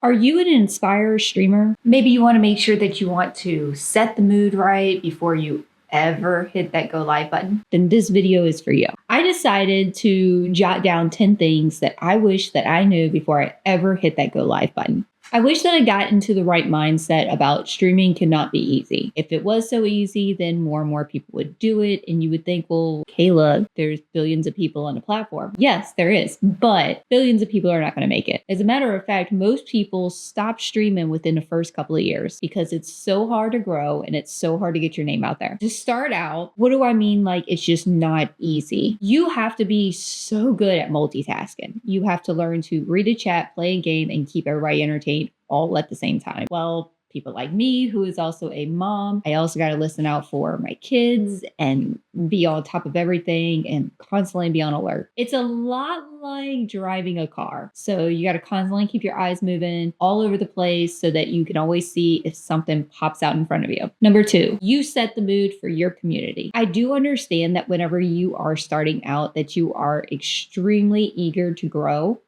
Are you an inspired streamer? Maybe you want to make sure that you want to set the mood right before you ever hit that go live button. Then this video is for you. I decided to jot down 10 things that I wish that I knew before I ever hit that go live button. I wish that I got into the right mindset about streaming cannot be easy. If it was so easy, then more and more people would do it. And you would think, well, Kayla, there's billions of people on the platform. Yes, there is, but billions of people are not going to make it. As a matter of fact, most people stop streaming within the first couple of years because it's so hard to grow and it's so hard to get your name out there. To start out, what do I mean? Like, it's just not easy. You have to be so good at multitasking. You have to learn to read a chat, play a game, and keep everybody entertained all at the same time. Well, people like me, who is also a mom, I also got to listen out for my kids and be on top of everything and constantly be on alert. It's a lot like driving a car. So you got to constantly keep your eyes moving all over the place so that you can always see if something pops out in front of you. Number 2, you set the mood for your community. I do understand that whenever you are starting out, that you are extremely eager to grow.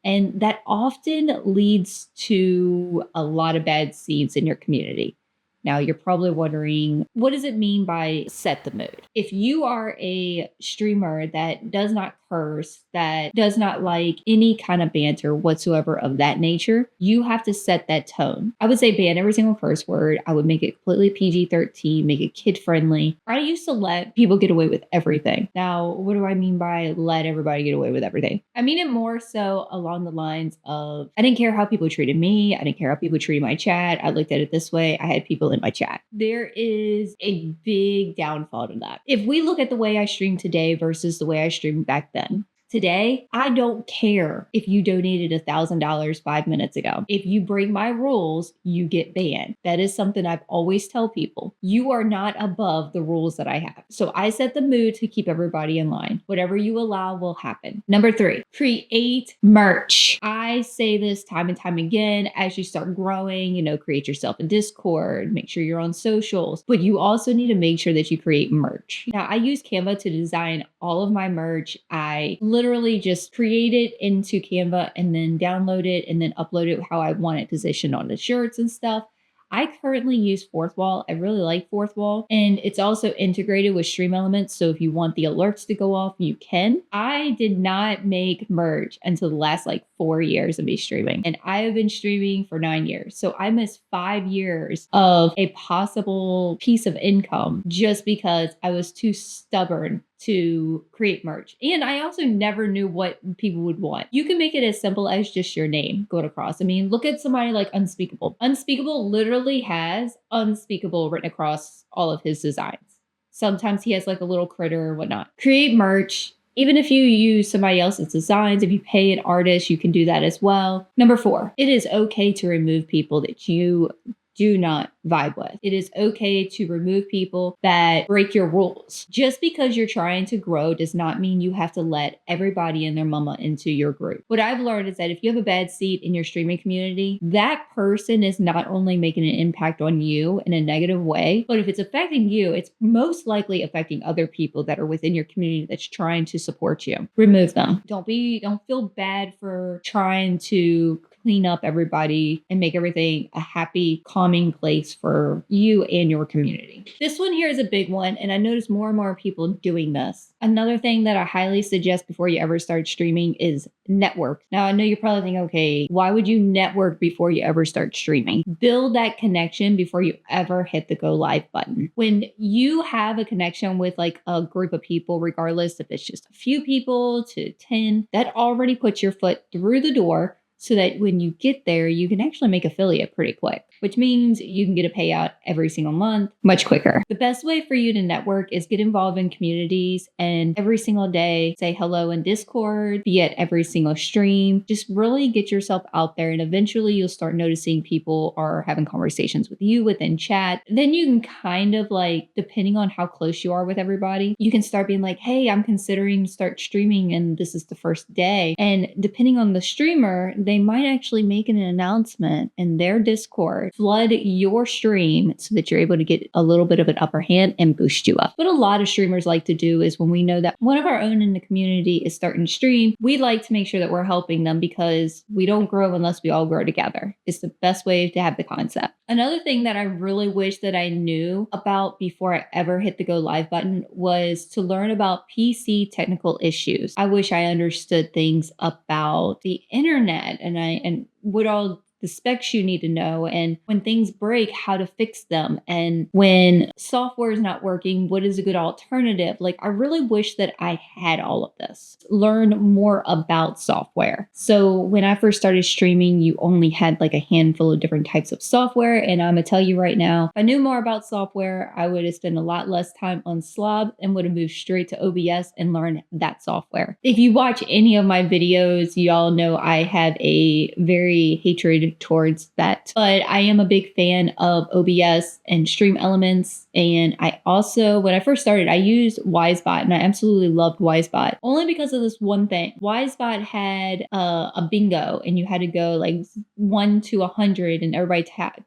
And that often leads to a lot of bad seeds in your community. Now, you're probably wondering, what does it mean by set the mood? If you are a streamer that does not curse, that does not like any kind of banter whatsoever of that nature, you have to set that tone. I would say ban every single curse word. I would make it completely PG-13, make it kid-friendly. I used to let people get away with everything. Now, what do I mean by let everybody get away with everything? I mean it more so along the lines of, I didn't care how people treated me. I didn't care how people treated my chat. I looked at it this way. I had people in my chat. There is a big downfall to that. If we look at the way I stream today versus the way I streamed back then, today, I don't care if you donated $1,000 5 minutes ago. If you break my rules, you get banned. That is something I've always tell people. You are not above the rules that I have. So I set the mood to keep everybody in line. Whatever you allow will happen. Number 3, create merch. I say this time and time again, as you start growing, create yourself a Discord, make sure you're on socials, but you also need to make sure that you create merch. Now, I use Canva to design all of my merch. I literally just create it into Canva and then download it and then upload it how I want it positioned on the shirts and stuff. I currently use Fourth Wall. I really like Fourth Wall, and it's also integrated with Stream Elements. So if you want the alerts to go off, you can. I did not make merch until the last 4 years of me streaming, and I have been streaming for 9 years. So I missed 5 years of a possible piece of income just because I was too stubborn to create merch. And I also never knew what people would want. You can make it as simple as just your name going across. I mean, look at somebody like Unspeakable. Unspeakable literally has Unspeakable written across all of his designs. Sometimes he has a little critter or whatnot. Create merch. Even if you use somebody else's designs, if you pay an artist, you can do that as well. Number 4, it is okay to remove people that you do not vibe with. It is okay to remove people that break your rules. Just because you're trying to grow does not mean you have to let everybody and their mama into your group. What I've learned is that if you have a bad seat in your streaming community, that person is not only making an impact on you in a negative way, but if it's affecting you, it's most likely affecting other people that are within your community that's trying to support you. Remove them. Don't feel bad for trying to clean up everybody and make everything a happy, calming place for you and your community. This one here is a big one, and I notice more and more people doing this. Another thing that I highly suggest before you ever start streaming is network. Now, I know you're probably thinking, okay, why would you network before you ever start streaming? Build that connection before you ever hit the go live button. When you have a connection with a group of people, regardless if it's just a few people to 10, that already puts your foot through the door, so that when you get there, you can actually make affiliate pretty quick, which means you can get a payout every single month much quicker. The best way for you to network is get involved in communities and every single day say hello in Discord, be at every single stream. Just really get yourself out there, and eventually you'll start noticing people are having conversations with you within chat. Then you can kind of depending on how close you are with everybody, you can start being like, hey, I'm considering to start streaming and this is the first day. And depending on the streamer, they might actually make an announcement in their Discord flood your stream so that you're able to get a little bit of an upper hand and boost you up. What a lot of streamers like to do is when we know that one of our own in the community is starting to stream, we like to make sure that we're helping them because we don't grow unless we all grow together. It's the best way to have the concept. Another thing that I really wish that I knew about before I ever hit the go live button was to learn about PC technical issues. I wish I understood things about the internet and what all the specs you need to know, and when things break, how to fix them. And when software is not working, what is a good alternative? Like, I really wish that I had all of this. Learn more about software. So when I first started streaming, you only had like a handful of different types of software. And I'm gonna tell you right now, if I knew more about software, I would have spent a lot less time on Slob and would have moved straight to OBS and learned that software. If you watch any of my videos, y'all know I have a very hatred towards that. But I am a big fan of OBS and Stream Elements. And I also, when I first started, I used Wisebot, and I absolutely loved Wisebot only because of this one thing. Wisebot had a bingo, and you had to go like 1 to 100, and everybody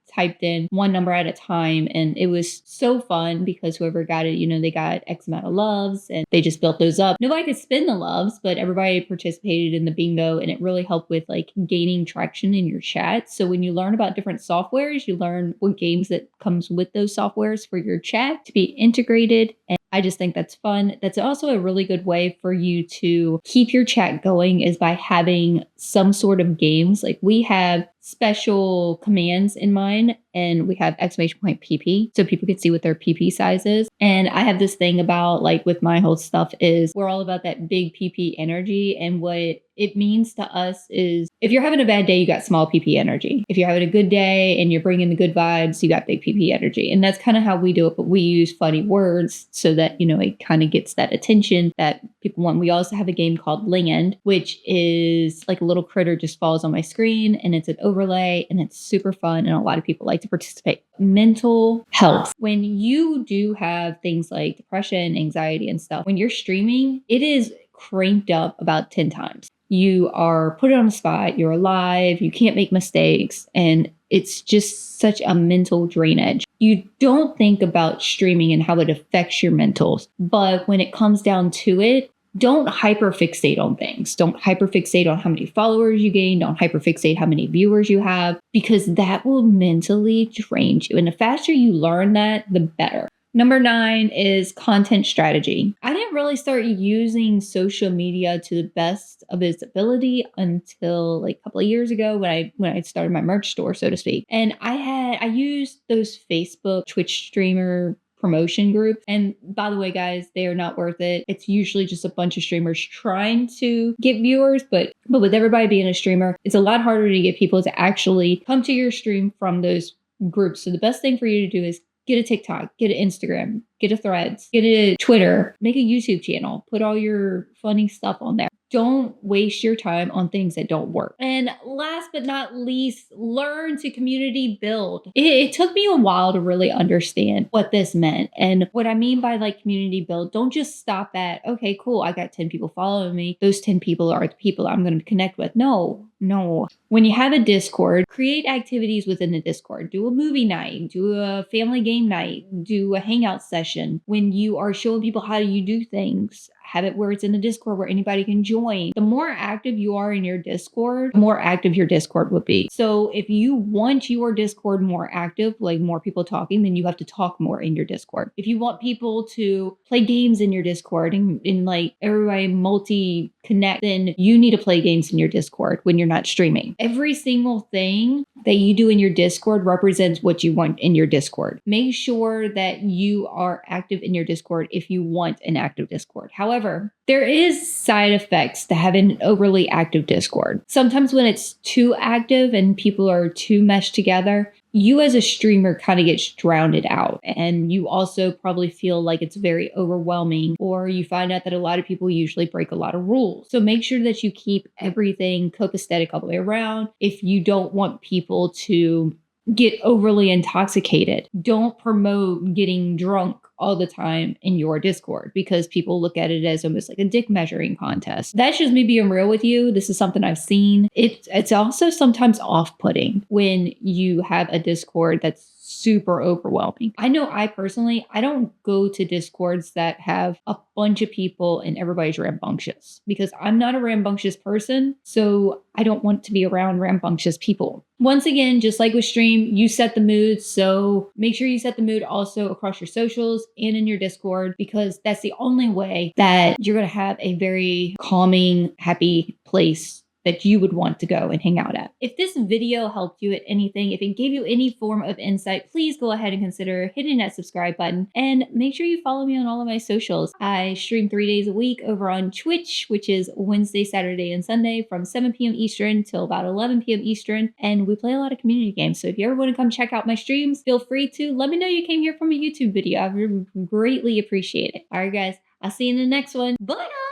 typed in one number at a time. And it was so fun because whoever got it, you know, they got X amount of loves and they just built those up. Nobody could spin the loves, but everybody participated in the bingo, and it really helped with like gaining traction in your chat. So when you learn about different softwares, you learn what games that comes with those softwares for your chat to be integrated. And I just think that's fun. That's also a really good way for you to keep your chat going is by having some sort of games. Like we have special commands in mind, and we have exclamation point PP so people can see what their PP size is. And I have this thing about like with my whole stuff is we're all about that big PP energy. And what it means to us is if you're having a bad day, you got small PP energy. If you're having a good day and you're bringing the good vibes, you got big PP energy. And that's kind of how we do it. But we use funny words so that, you know, it kind of gets that attention that people want. We also have a game called Land, which is like a little critter just falls on my screen, and it's an overlay, and it's super fun. And a lot of people like to participate. Mental health. When you do have things like depression, anxiety, and stuff, when you're streaming, it is cranked up about 10 times. You are put on the spot, you're alive, you can't make mistakes, and it's just such a mental drainage. You don't think about streaming and how it affects your mentals, but when it comes down to it, don't hyperfixate on things. Don't hyperfixate on how many followers you gain. Don't hyperfixate how many viewers you have, because that will mentally drain you. And the faster you learn that, the better. Number 9 is content strategy. I didn't really start using social media to the best of its ability until like a couple of years ago when I started my merch store, so to speak. And I used those Facebook, Twitch streamer promotion group. And by the way, guys, they are not worth it. It's usually just a bunch of streamers trying to get viewers, but with everybody being a streamer, it's a lot harder to get people to actually come to your stream from those groups. So the best thing for you to do is get a TikTok, get an Instagram, get a Threads, get a Twitter, make a YouTube channel, put all your funny stuff on there. Don't waste your time on things that don't work. And last but not least, learn to community build. It took me a while to really understand what this meant. And what I mean by like community build, don't just stop at, okay, cool, I got 10 people following me. Those 10 people are the people I'm going to connect with. No. When you have a Discord, create activities within the Discord. Do a movie night, do a family game night, do a hangout session. When you are showing people how you do things, have it where it's in the Discord where anybody can join. The more active you are in your Discord, the more active your Discord would be. So if you want your Discord more active, like more people talking, then you have to talk more in your Discord. If you want people to play games in your Discord and like everybody multi-connect, then you need to play games in your Discord when you're not streaming. Every single thing that you do in your Discord represents what you want in your Discord. Make sure that you are active in your Discord if you want an active Discord. However, there is side effects to having an overly active Discord. Sometimes when it's too active and people are too meshed together, you as a streamer kind of gets drowned out. And you also probably feel like it's very overwhelming, or you find out that a lot of people usually break a lot of rules. So make sure that you keep everything copacetic all the way around. If you don't want people to get overly intoxicated, don't promote getting drunk all the time in your Discord because people look at it as almost like a dick measuring contest. That's just me being real with you. This is something I've seen. It's also sometimes off-putting when you have a Discord that's super overwhelming. I know I personally, I don't go to Discords that have a bunch of people and everybody's rambunctious because I'm not a rambunctious person. So I don't want to be around rambunctious people. Once again, just like with stream, you set the mood. So make sure you set the mood also across your socials and in your Discord, because that's the only way that you're going to have a very calming, happy place that you would want to go and hang out at. If this video helped you at anything, if it gave you any form of insight, please go ahead and consider hitting that subscribe button and make sure you follow me on all of my socials. I stream 3 days a week over on Twitch, which is Wednesday, Saturday, and Sunday from 7 p.m. Eastern till about 11 p.m. Eastern. And we play a lot of community games. So if you ever want to come check out my streams, feel free to let me know you came here from a YouTube video. I would greatly appreciate it. All right, guys, I'll see you in the next one. Bye.